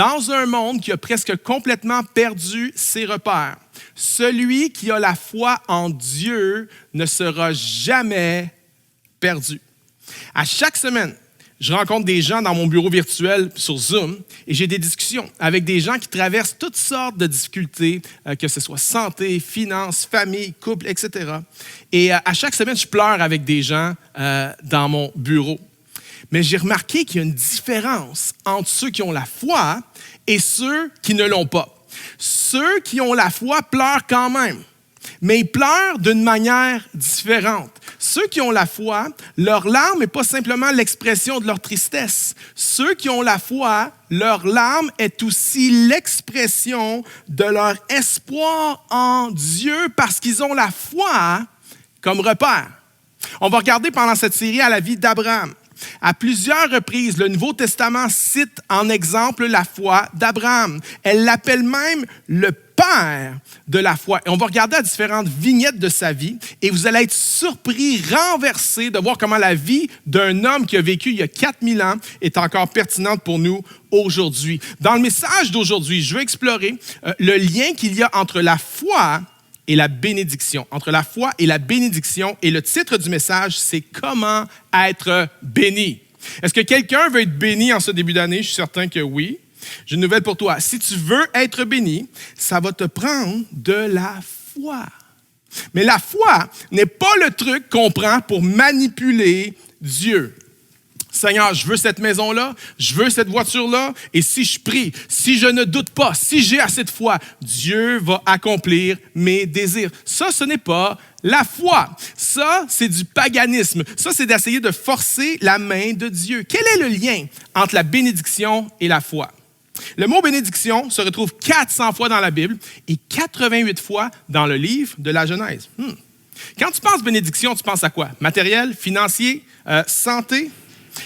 dans un monde qui a presque complètement perdu ses repères. Celui qui a la foi en Dieu ne sera jamais perdu. À chaque semaine, je rencontre des gens dans mon bureau virtuel sur Zoom et j'ai des discussions avec des gens qui traversent toutes sortes de difficultés, que ce soit santé, finances, famille, couple, etc. Et à chaque semaine, je pleure avec des gens dans mon bureau. Mais j'ai remarqué qu'il y a une différence entre ceux qui ont la foi et ceux qui ne l'ont pas. Ceux qui ont la foi pleurent quand même, mais ils pleurent d'une manière différente. Ceux qui ont la foi, leur larme n'est pas simplement l'expression de leur tristesse. Ceux qui ont la foi, leur larme est aussi l'expression de leur espoir en Dieu parce qu'ils ont la foi comme repère. On va regarder pendant cette série à la vie d'Abraham. À plusieurs reprises, le Nouveau Testament cite en exemple la foi d'Abraham. Elle l'appelle même le père de la foi. Et on va regarder à différentes vignettes de sa vie et vous allez être surpris, renversés de voir comment la vie d'un homme qui a vécu il y a 4000 ans est encore pertinente pour nous aujourd'hui. Dans le message d'aujourd'hui, je veux explorer le lien qu'il y a entre la foi et la bénédiction. Entre la foi et la bénédiction. Et le titre du message, c'est « Comment être béni ». Est-ce que quelqu'un veut être béni en ce début d'année? Je suis certain que oui. J'ai une nouvelle pour toi. Si tu veux être béni, ça va te prendre de la foi. Mais la foi n'est pas le truc qu'on prend pour manipuler Dieu. Seigneur, je veux cette maison-là, je veux cette voiture-là, et si je prie, si je ne doute pas, si j'ai assez de foi, Dieu va accomplir mes désirs. Ça, ce n'est pas la foi. Ça, c'est du paganisme. Ça, c'est d'essayer de forcer la main de Dieu. Quel est le lien entre la bénédiction et la foi? Le mot bénédiction se retrouve 400 fois dans la Bible et 88 fois dans le livre de la Genèse. Quand tu penses bénédiction, tu penses à quoi? Matériel, financier, santé?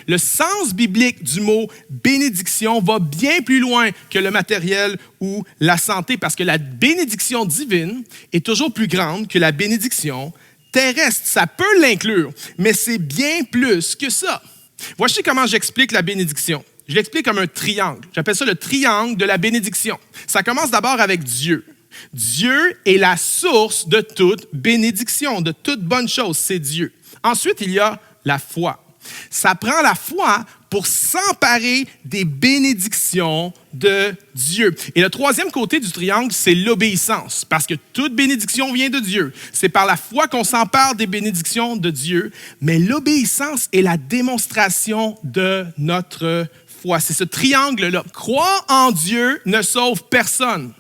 Le sens biblique du mot bénédiction va bien plus loin que le matériel ou la santé parce que la bénédiction divine est toujours plus grande que la bénédiction terrestre. Ça peut l'inclure, mais c'est bien plus que ça. Voici comment j'explique la bénédiction. Je l'explique comme un triangle. J'appelle ça le triangle de la bénédiction. Ça commence d'abord avec Dieu. Dieu est la source de toute bénédiction, de toute bonne chose. C'est Dieu. Ensuite, il y a la foi. Ça prend la foi pour s'emparer des bénédictions de Dieu. Et le troisième côté du triangle, c'est l'obéissance, parce que toute bénédiction vient de Dieu. C'est par la foi qu'on s'empare des bénédictions de Dieu, mais l'obéissance est la démonstration de notre foi. C'est ce triangle-là. Croire en Dieu ne sauve personne.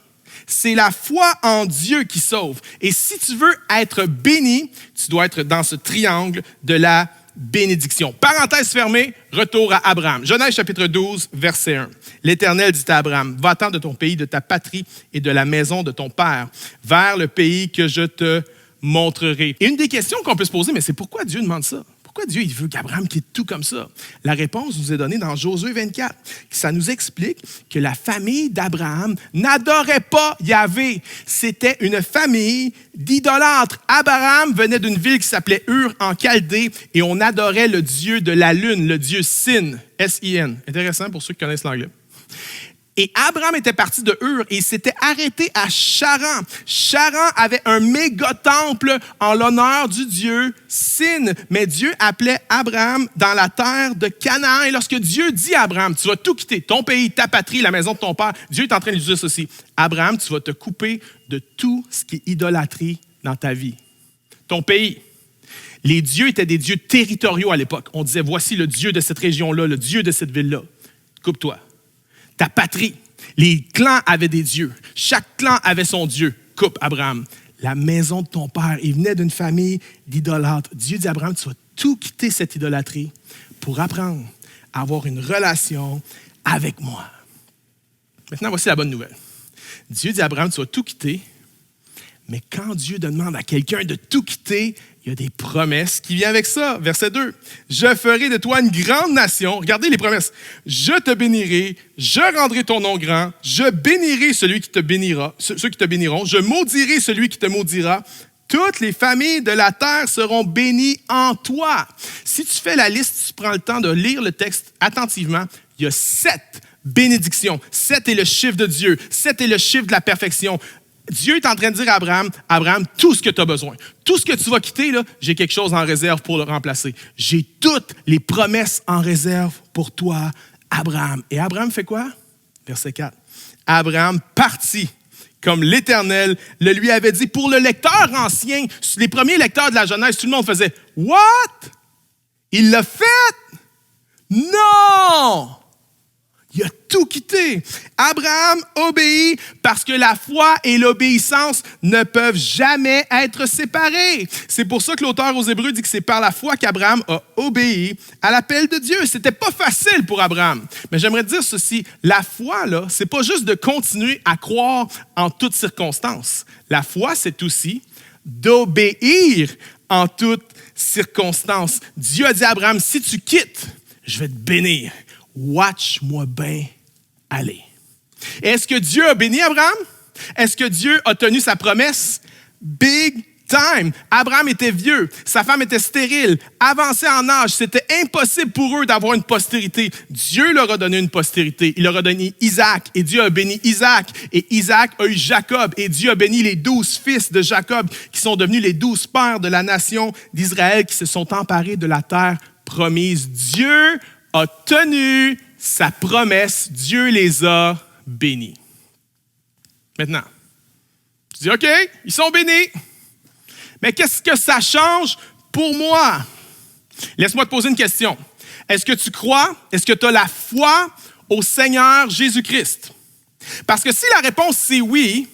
C'est la foi en Dieu qui sauve. Et si tu veux être béni, tu dois être dans ce triangle de la bénédiction. Parenthèse fermée, retour à Abraham. Genèse chapitre 12, verset 1. L'Éternel dit à Abraham, « Va-t'en de ton pays, de ta patrie et de la maison de ton père, vers le pays que je te montrerai. » Et une des questions qu'on peut se poser, mais c'est pourquoi Dieu demande ça? Pourquoi Dieu il veut qu'Abraham quitte tout comme ça? La réponse nous est donnée dans Josué 24. Ça nous explique que la famille d'Abraham n'adorait pas Yahvé. C'était une famille d'idolâtres. Abraham venait d'une ville qui s'appelait Ur en Chaldée et on adorait le dieu de la lune, le dieu Sin, S-I-N. Intéressant pour ceux qui connaissent l'anglais. Et Abraham était parti de Ur et il s'était arrêté à Charan. Charan avait un méga temple en l'honneur du dieu Sin. Mais Dieu appelait Abraham dans la terre de Canaan. Et lorsque Dieu dit à Abraham, tu vas tout quitter, ton pays, ta patrie, la maison de ton père, Dieu est en train de lui dire ceci. Abraham, tu vas te couper de tout ce qui est idolâtrie dans ta vie. Ton pays. Les dieux étaient des dieux territoriaux à l'époque. On disait, voici le dieu de cette région-là, le dieu de cette ville-là. Coupe-toi. Ta patrie, les clans avaient des dieux. Chaque clan avait son dieu. Coupe, Abraham. La maison de ton père, il venait d'une famille d'idolâtres. Dieu dit à Abraham, tu vas tout quitter cette idolâtrie pour apprendre à avoir une relation avec moi. Maintenant, voici la bonne nouvelle. Dieu dit à Abraham, tu vas tout quitter, mais quand Dieu demande à quelqu'un de tout quitter, il y a des promesses qui viennent avec ça. Verset 2. « Je ferai de toi une grande nation. » Regardez les promesses. « Je te bénirai, je rendrai ton nom grand, je bénirai celui qui te bénira, ceux qui te béniront, je maudirai celui qui te maudira. Toutes les familles de la terre seront bénies en toi. » Si tu fais la liste, tu prends le temps de lire le texte attentivement, il y a 7 bénédiction. 7 est le chiffre de Dieu. 7 est le chiffre de la perfection. Dieu est en train de dire à Abraham, Abraham, tout ce que tu as besoin, tout ce que tu vas quitter, là, j'ai quelque chose en réserve pour le remplacer. J'ai toutes les promesses en réserve pour toi, Abraham. Et Abraham fait quoi? Verset 4. Abraham partit comme l'Éternel le lui avait dit. Pour le lecteur ancien, les premiers lecteurs de la Genèse, tout le monde faisait « What? Il l'a fait? Non! » Il a tout quitté. Abraham obéit parce que la foi et l'obéissance ne peuvent jamais être séparées. C'est pour ça que l'auteur aux Hébreux dit que c'est par la foi qu'Abraham a obéi à l'appel de Dieu. C'était pas facile pour Abraham. Mais j'aimerais dire ceci, la foi, là, c'est pas juste de continuer à croire en toutes circonstances. La foi, c'est aussi d'obéir en toutes circonstances. Dieu a dit à Abraham, si tu quittes, je vais te bénir. Watch-moi bien aller. Est-ce que Dieu a béni Abraham? Est-ce que Dieu a tenu sa promesse? Big time. Abraham était vieux, sa femme était stérile, avancée en âge. C'était impossible pour eux d'avoir une postérité. Dieu leur a donné une postérité. Il leur a donné Isaac et Dieu a béni Isaac. Et Isaac a eu Jacob et Dieu a béni les 12 fils de Jacob qui sont devenus les 12 pères de la nation d'Israël qui se sont emparés de la terre promise. Dieu a tenu sa promesse. Dieu les a bénis. Maintenant, tu dis, OK, ils sont bénis. Mais qu'est-ce que ça change pour moi? Laisse-moi te poser une question. Est-ce que tu crois, est-ce que tu as la foi au Seigneur Jésus-Christ? Parce que si la réponse c'est oui,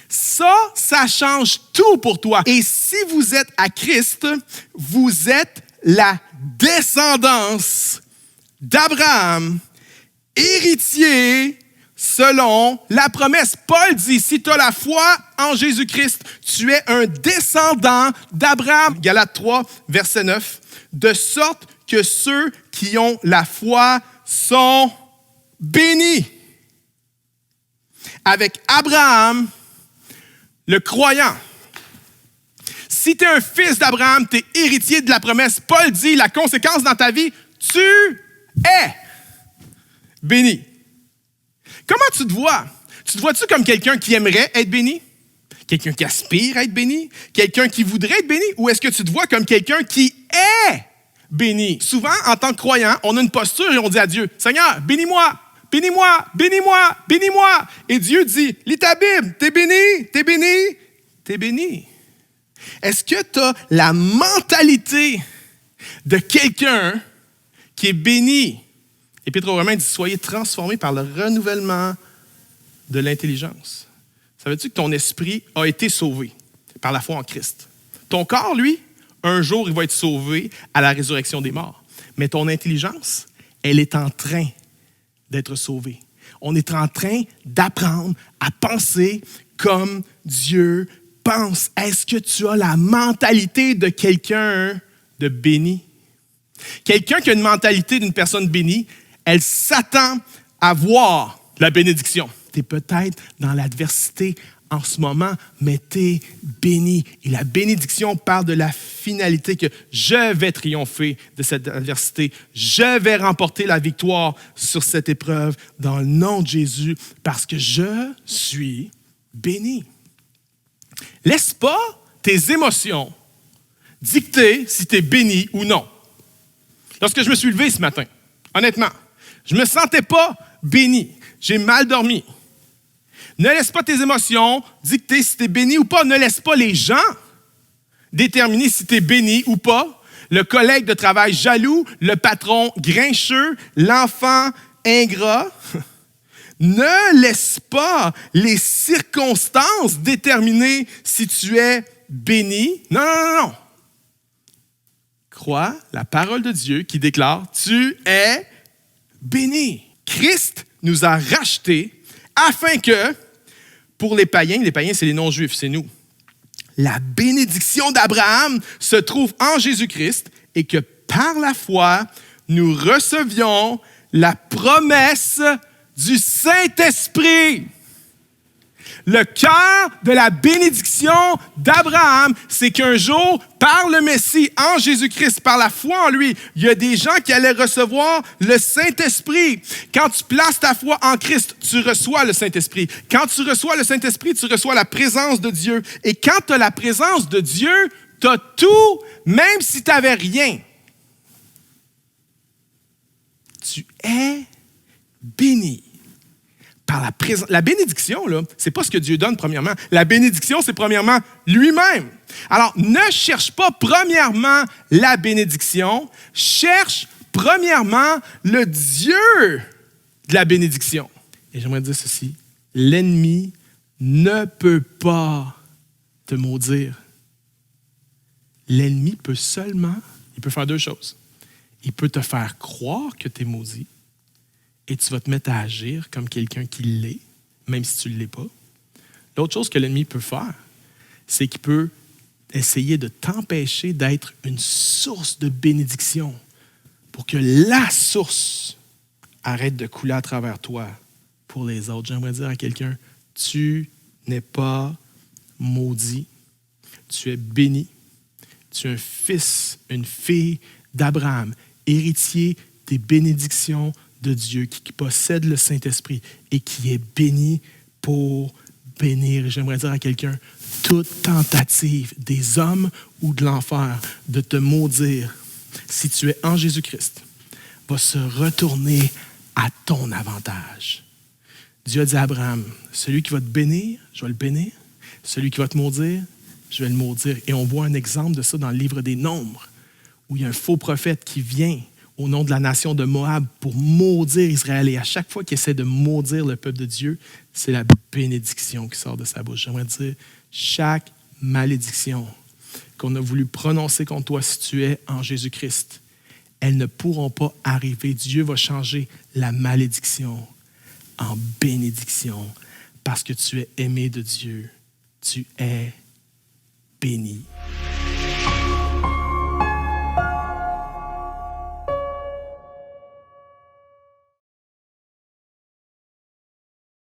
ça change tout pour toi. Et si vous êtes à Christ, vous êtes la descendance d'Abraham, héritier selon la promesse. Paul dit, si tu as la foi en Jésus-Christ, tu es un descendant d'Abraham. Galates 3, verset 9. De sorte que ceux qui ont la foi sont bénis. Avec Abraham, le croyant. Si tu es un fils d'Abraham, tu es héritier de la promesse. Paul dit, la conséquence dans ta vie, tu es béni. Comment tu te vois? Tu te vois-tu comme quelqu'un qui aimerait être béni? Quelqu'un qui aspire à être béni? Quelqu'un qui voudrait être béni? Ou est-ce que tu te vois comme quelqu'un qui est béni? Souvent, en tant que croyant, on a une posture et on dit à Dieu, « Seigneur, bénis-moi, bénis-moi, bénis-moi, bénis-moi. » Et Dieu dit, « Lis ta Bible, t'es béni, t'es béni, t'es béni. » Est-ce que tu as la mentalité de quelqu'un qui est béni? L'Épître aux Romains dit « Soyez transformés par le renouvellement de l'intelligence. » Ça veut dire que ton esprit a été sauvé par la foi en Christ. Ton corps, lui, un jour, il va être sauvé à la résurrection des morts. Mais ton intelligence, elle est en train d'être sauvée. On est en train d'apprendre à penser comme Dieu pense. Est-ce que tu as la mentalité de quelqu'un de béni? Quelqu'un qui a une mentalité d'une personne bénie, elle s'attend à voir la bénédiction. Tu es peut-être dans l'adversité en ce moment, mais tu es béni. Et la bénédiction parle de la finalité que je vais triompher de cette adversité. Je vais remporter la victoire sur cette épreuve dans le nom de Jésus parce que je suis béni. Laisse pas tes émotions dicter si tu es béni ou non. Lorsque je me suis levé ce matin, honnêtement, je ne me sentais pas béni. J'ai mal dormi. Ne laisse pas tes émotions dicter si tu es béni ou pas. Ne laisse pas les gens déterminer si tu es béni ou pas. Le collègue de travail jaloux, le patron grincheux, l'enfant ingrat. Ne laisse pas les circonstances déterminer si tu es béni. Non, non, non, non. Crois la parole de Dieu qui déclare « Tu es béni ». Christ nous a rachetés afin que, pour les païens c'est les non-juifs, c'est nous, la bénédiction d'Abraham se trouve en Jésus-Christ et que par la foi, nous recevions la promesse du Saint-Esprit. Le cœur de la bénédiction d'Abraham, c'est qu'un jour, par le Messie, en Jésus-Christ, par la foi en lui, il y a des gens qui allaient recevoir le Saint-Esprit. Quand tu places ta foi en Christ, tu reçois le Saint-Esprit. Quand tu reçois le Saint-Esprit, tu reçois la présence de Dieu. Et quand tu as la présence de Dieu, tu as tout, même si tu n'avais rien. Tu es béni. Par la présence. La bénédiction, là, c'est pas ce que Dieu donne, premièrement. La bénédiction, c'est premièrement lui-même. Alors, ne cherche pas premièrement la bénédiction, cherche premièrement le Dieu de la bénédiction. Et j'aimerais dire ceci, l'ennemi ne peut pas te maudire. L'ennemi peut seulement, il peut faire deux choses. Il peut te faire croire que tu es maudit, et tu vas te mettre à agir comme quelqu'un qui l'est, même si tu ne l'es pas. L'autre chose que l'ennemi peut faire, c'est qu'il peut essayer de t'empêcher d'être une source de bénédiction pour que la source arrête de couler à travers toi pour les autres. J'aimerais dire à quelqu'un, tu n'es pas maudit, tu es béni, tu es un fils, une fille d'Abraham, héritier des bénédictions de Dieu, qui possède le Saint-Esprit et qui est béni pour bénir. J'aimerais dire à quelqu'un, toute tentative des hommes ou de l'enfer de te maudire, si tu es en Jésus-Christ, va se retourner à ton avantage. Dieu a dit à Abraham, celui qui va te bénir, je vais le bénir. Celui qui va te maudire, je vais le maudire. Et on voit un exemple de ça dans le livre des Nombres, où il y a un faux prophète qui vient au nom de la nation de Moab pour maudire Israël. Et à chaque fois qu'il essaie de maudire le peuple de Dieu, c'est la bénédiction qui sort de sa bouche. J'aimerais dire, chaque malédiction qu'on a voulu prononcer contre toi si tu es en Jésus-Christ, elles ne pourront pas arriver. Dieu va changer la malédiction en bénédiction parce que tu es aimé de Dieu. Tu es béni.